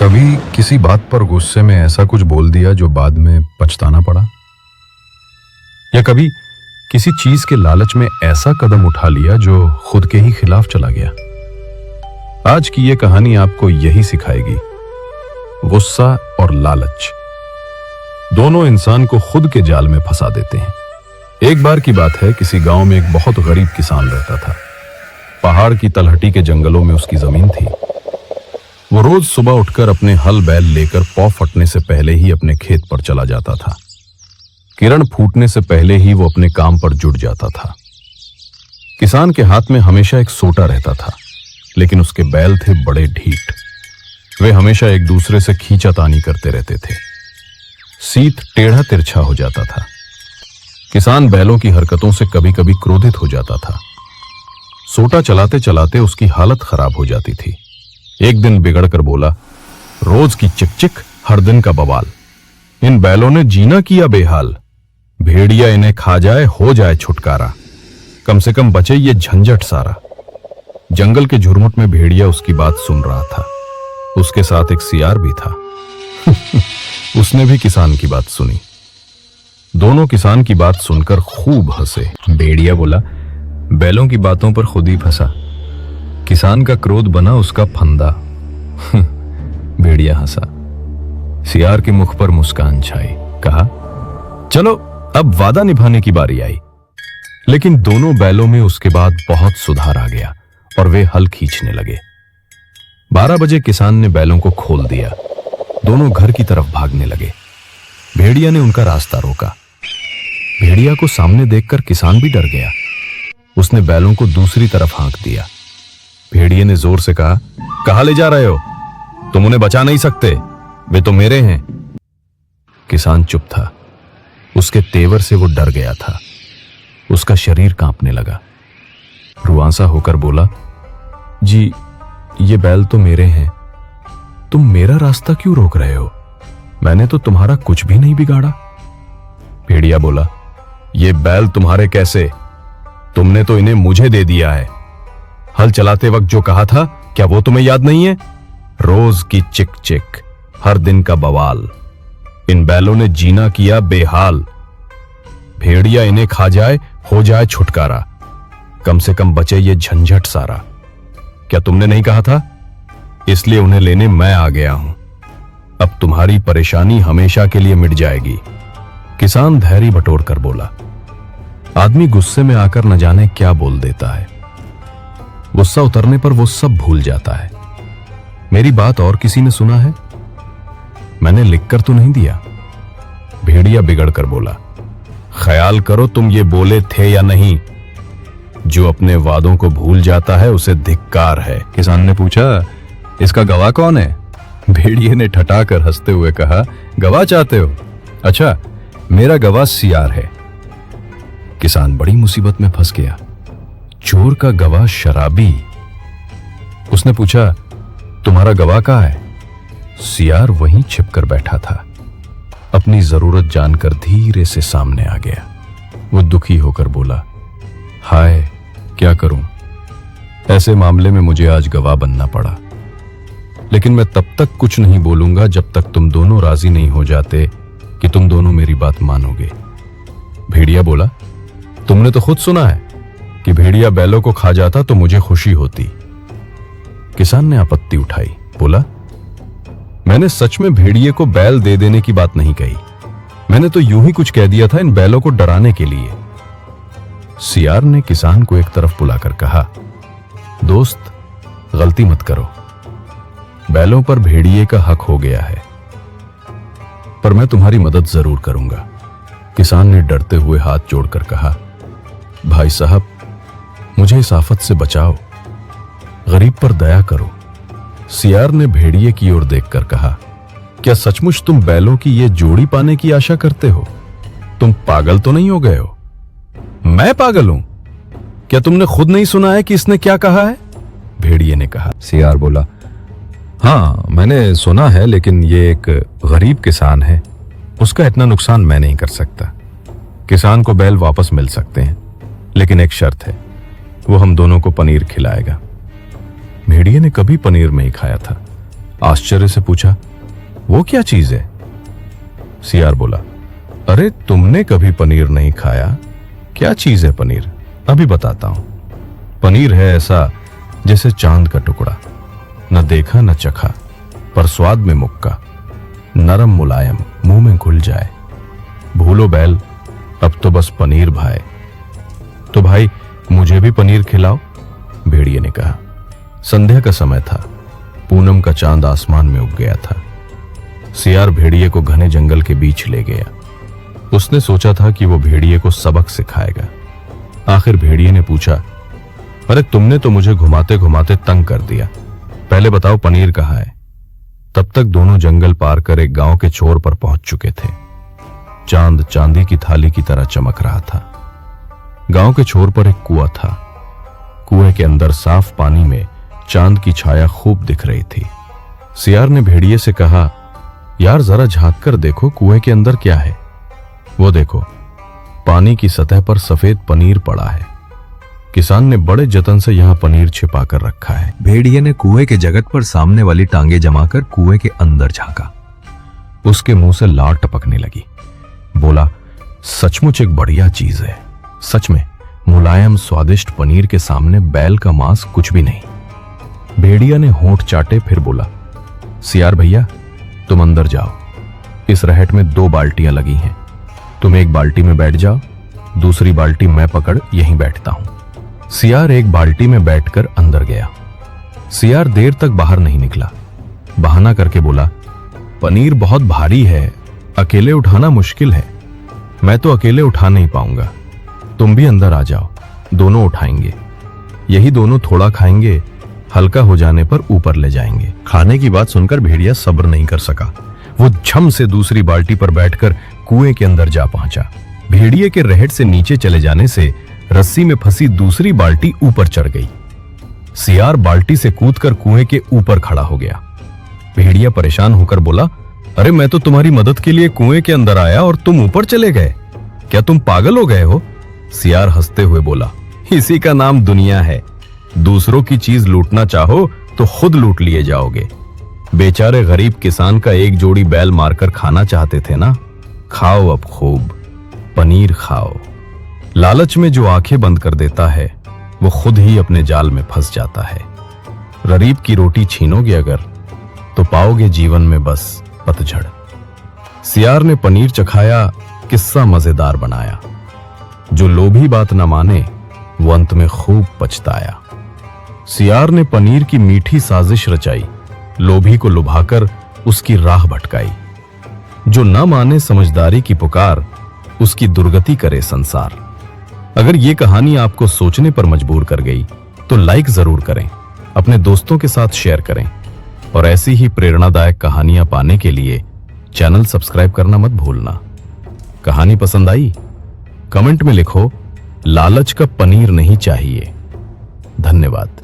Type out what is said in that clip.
कभी किसी बात पर गुस्से में ऐसा कुछ बोल दिया जो बाद में पछताना पड़ा? या कभी किसी चीज के लालच में ऐसा कदम उठा लिया जो खुद के ही खिलाफ चला गया? आज की यह कहानी आपको यही सिखाएगी। गुस्सा और लालच दोनों इंसान को खुद के जाल में फंसा देते हैं। एक बार की बात है, किसी गांव में एक बहुत गरीब किसान रहता था। पहाड़ की तलहटी के जंगलों में उसकी जमीन थी। वो रोज सुबह उठकर अपने हल बैल लेकर पौ फटने से पहले ही अपने खेत पर चला जाता था। किरण फूटने से पहले ही वो अपने काम पर जुट जाता था। किसान के हाथ में हमेशा एक सोटा रहता था, लेकिन उसके बैल थे बड़े ढीठ। वे हमेशा एक दूसरे से खींचातानी करते रहते थे। सीत टेढ़ा तिरछा हो जाता था। किसान बैलों की हरकतों से कभी कभी क्रोधित हो जाता था। सोटा चलाते चलाते उसकी हालत खराब हो जाती थी। एक दिन बिगड़कर बोला, रोज की चिक-चिक, हर दिन का बवाल। इन बैलों ने जीना किया बेहाल। भेड़िया इन्हें खा जाए, हो जाए छुटकारा। कम से कम बचे ये झंझट सारा। जंगल के झुरमुट में भेड़िया उसकी बात सुन रहा था। उसके साथ एक सियार भी था। उसने भी किसान की बात सुनी। दोनों किसान की बात सुनकर खूब हंसे। भेड़िया बोला, बैलों की बातों पर खुद ही फंसा। किसान का क्रोध बना उसका फंदा। भेड़िया हंसा। सियार के मुख पर मुस्कान छाई। कहा, चलो अब वादा निभाने की बारी आई। लेकिन दोनों बैलों में उसके बाद बहुत सुधार आ गया और वे हल खींचने लगे। 12 बजे किसान ने बैलों को खोल दिया। दोनों घर की तरफ भागने लगे। भेड़िया ने उनका रास्ता रोका। भेड़िया को सामने देखकर किसान भी डर गया। उसने बैलों को दूसरी तरफ हाँक दिया। भेड़िए ने जोर से कहा, कहां ले जा रहे हो? तुम उन्हें बचा नहीं सकते, वे तो मेरे हैं। किसान चुप था। उसके तेवर से वो डर गया था। उसका शरीर कांपने लगा। रुआंसा होकर बोला, जी ये बैल तो मेरे हैं। तुम मेरा रास्ता क्यों रोक रहे हो? मैंने तो तुम्हारा कुछ भी नहीं बिगाड़ा। भेड़िया बोला, ये बैल तुम्हारे कैसे? तुमने तो इन्हें मुझे दे दिया है। हल चलाते वक्त जो कहा था, क्या वो तुम्हें याद नहीं है? रोज की चिक चिक, हर दिन का बवाल। इन बैलों ने जीना किया बेहाल। भेड़िया इन्हें खा जाए, हो जाए छुटकारा। कम से कम बचे ये झंझट सारा। क्या तुमने नहीं कहा था? इसलिए उन्हें लेने मैं आ गया हूं। अब तुम्हारी परेशानी हमेशा के लिए मिट जाएगी। किसान धैर्य बटोर कर बोला। आदमी गुस्से में आकर न जाने क्या बोल देता है। गुस्सा उतरने पर वो सब भूल जाता है। मेरी बात और किसी ने सुना है? मैंने लिखकर तो नहीं दिया। भेड़िया बिगड़कर बोला, ख्याल करो तुम ये बोले थे या नहीं। जो अपने वादों को भूल जाता है उसे धिक्कार है। किसान ने पूछा, इसका गवाह कौन है? भेड़िए ने ठठाकर हंसते हुए कहा, गवाह चाहते हो? अच्छा, मेरा गवाह सियार है। किसान बड़ी मुसीबत में फंस गया। चोर का गवाह शराबी। उसने पूछा, तुम्हारा गवाह कहाँ है? सियार वहीं छिपकर बैठा था। अपनी जरूरत जानकर धीरे से सामने आ गया। वो दुखी होकर बोला, हाय क्या करूं? ऐसे मामले में मुझे आज गवाह बनना पड़ा। लेकिन मैं तब तक कुछ नहीं बोलूंगा जब तक तुम दोनों राजी नहीं हो जाते कि तुम दोनों मेरी बात मानोगे। भेड़िया बोला, तुमने तो खुद सुना है कि भेड़िया बैलों को खा जाता तो मुझे खुशी होती। किसान ने आपत्ति उठाई। बोला, मैंने सच में भेड़िए को बैल दे देने की बात नहीं कही। मैंने तो यूं ही कुछ कह दिया था इन बैलों को डराने के लिए। सियार ने किसान को एक तरफ बुलाकर कहा, दोस्त गलती मत करो। बैलों पर भेड़िए का हक हो गया है, पर मैं तुम्हारी मदद जरूर करूंगा। किसान ने डरते हुए हाथ जोड़कर कहा, भाई साहब मुझे इस आफत से बचाओ, गरीब पर दया करो। सियार ने भेड़िए की ओर देखकर कहा, क्या सचमुच तुम बैलों की ये जोड़ी पाने की आशा करते हो? तुम पागल तो नहीं हो गए हो? मैं पागल हूं? क्या तुमने खुद नहीं सुना है कि इसने क्या कहा है? भेड़िए ने कहा। सियार बोला, हाँ मैंने सुना है, लेकिन ये एक गरीब किसान है, उसका इतना नुकसान मैं नहीं कर सकता। किसान को बैल वापस मिल सकते हैं, लेकिन एक शर्त है, वो हम दोनों को पनीर खिलाएगा। भेड़िए ने कभी पनीर नहीं खाया था, आश्चर्य से पूछा, वो क्या चीज है? सियार बोला, अरे तुमने कभी पनीर नहीं खाया? क्या चीज है पनीर? अभी बताता हूं। पनीर है ऐसा जैसे चांद का टुकड़ा, न देखा न चखा, पर स्वाद में मुक्का, नरम मुलायम, मुंह में घुल जाए। भूलो बैल, अब तो बस पनीर भाए। तो भाई मुझे भी पनीर खिलाओ, भेड़िए ने कहा। संध्या का समय था, पूनम का चांद आसमान में उग गया था। सियार भेड़िए को घने जंगल के बीच ले गया। उसने सोचा था कि वो भेड़िए को सबक सिखाएगा। आखिर भेड़िए ने पूछा, अरे तुमने तो मुझे घुमाते घुमाते तंग कर दिया, पहले बताओ पनीर कहाँ है? तब तक दोनों जंगल पार कर एक गांव के छोर पर पहुंच चुके थे। चांद चांदी की थाली की तरह चमक रहा था। गांव के छोर पर एक कुआं था। कुएं के अंदर साफ पानी में चांद की छाया खूब दिख रही थी। सियार ने भेड़िए से कहा, यार जरा झांक कर देखो कुएं के अंदर क्या है। वो देखो, पानी की सतह पर सफेद पनीर पड़ा है। किसान ने बड़े जतन से यहाँ पनीर छिपा कर रखा है। भेड़िए ने कुएं के जगत पर सामने वाली टांगे जमाकर कुएं के अंदर झांका। उसके मुंह से लार टपकने लगी। बोला, सचमुच एक बढ़िया चीज है। सच में मुलायम स्वादिष्ट पनीर के सामने बैल का मांस कुछ भी नहीं। भेड़िया ने होंठ चाटे, फिर बोला, सियार भैया तुम अंदर जाओ। इस रहट में 2 बाल्टियां लगी हैं। तुम एक बाल्टी में बैठ जाओ, दूसरी बाल्टी मैं पकड़ यहीं बैठता हूं। सियार एक बाल्टी में बैठकर अंदर गया। सियार देर तक बाहर नहीं निकला। बहाना करके बोला, पनीर बहुत भारी है, अकेले उठाना मुश्किल है। मैं तो अकेले उठा नहीं पाऊंगा, तुम भी अंदर आ जाओ, दोनों उठाएंगे। यही दोनों थोड़ा खाएंगे, हल्का हो जाने पर ऊपर ले जाएंगे। खाने की बात सुनकर भेड़िया सब्र नहीं कर सका। वो झम से दूसरी बाल्टी पर बैठकर कुएं के अंदर जा पहुंचा। भेड़िए के रहट से नीचे चले जाने से रस्सी में फंसी दूसरी बाल्टी ऊपर चढ़ गई। सियार बाल्टी से कूदकर कुएं के ऊपर खड़ा हो गया। भेड़िया परेशान होकर बोला, अरे मैं तो तुम्हारी मदद के लिए कुएं के अंदर आया और तुम ऊपर चले गए, क्या तुम पागल हो गए हो? सियार हंसते हुए बोला, इसी का नाम दुनिया है। दूसरों की चीज लूटना चाहो तो खुद लूट लिए जाओगे। बेचारे गरीब किसान का एक जोड़ी बैल मारकर खाना चाहते थे ना, खाओ अब खूब पनीर खाओ। लालच में जो आंखें बंद कर देता है वो खुद ही अपने जाल में फंस जाता है। गरीब की रोटी छीनोगे अगर तो पाओगे जीवन में बस पतझड़। सियार ने पनीर चखाया, किस्सा मजेदार बनाया। जो लोभी बात न माने वो अंत में खूब पछताया। सियार ने पनीर की मीठी साजिश रचाई, लोभी को लुभाकर उसकी राह भटकाई। जो न माने समझदारी की पुकार, उसकी दुर्गति करे संसार। अगर ये कहानी आपको सोचने पर मजबूर कर गई तो लाइक जरूर करें, अपने दोस्तों के साथ शेयर करें और ऐसी ही प्रेरणादायक कहानियां पाने के लिए चैनल सब्सक्राइब करना मत भूलना। कहानी पसंद आई? कमेंट में लिखो, लालच का पनीर नहीं चाहिए। धन्यवाद।